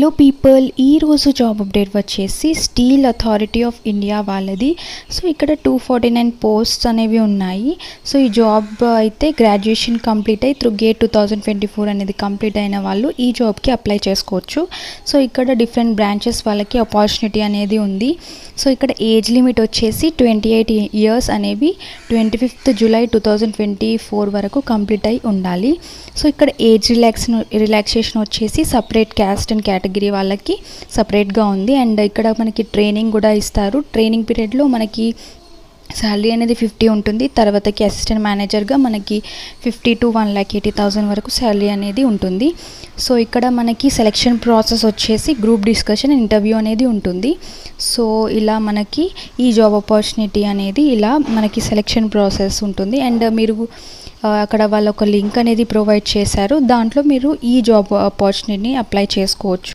Hello people, ఈరోజు job update వచ్చేసి steel authority of India వాళ్ళది. సో ఇక్కడ 249 పోస్ట్స్ అనేవి ఉన్నాయి. సో ఈ జాబ్ అయితే గ్రాడ్యుయేషన్ కంప్లీట్ అయ్యి త్రూ గేట్ 2024 అనేది కంప్లీట్ అయిన వాళ్ళు ఈ జాబ్కి అప్లై చేసుకోవచ్చు. సో ఇక్కడ డిఫరెంట్ బ్రాంచెస్ వాళ్ళకి ఆపర్చునిటీ అనేది ఉంది. సో ఇక్కడ ఏజ్ లిమిట్ వచ్చేసి 28 ఇయర్స్ అనేవి 25th జూలై 2024 వరకు కంప్లీట్ అయి ఉండాలి. సో ఇక్కడ ఏజ్ రిలాక్సేషన్ వచ్చేసి సపరేట్ క్యాస్ట్ అండ్ కేటగిరీ వాళ్ళకి సపరేట్గా ఉంది. అండ్ ఇక్కడ మనకి ట్రైనింగ్ కూడా ఇస్తారు. ట్రైనింగ్ పీరియడ్లో మనకి శాలరీ అనేది 50 ఉంటుంది. తర్వాతకి అసిస్టెంట్ మేనేజర్గా మనకి 50 to 1,80,000 వరకు శాలరీ అనేది ఉంటుంది. సో ఇక్కడ మనకి సెలెక్షన్ ప్రాసెస్ వచ్చేసి గ్రూప్ డిస్కషన్, ఇంటర్వ్యూ అనేది ఉంటుంది. సో ఇలా మనకి ఈ జాబ్ ఆపర్చునిటీ అనేది ఇలా మనకి సెలెక్షన్ ప్రాసెస్ ఉంటుంది. అండ్ మీరు అక్కడ వాళ్ళు ఒక లింక్ అనేది ప్రొవైడ్ చేశారు. దాంట్లో మీరు ఈ జాబ్ ఆపర్చునిటీని అప్లై చేసుకోవచ్చు.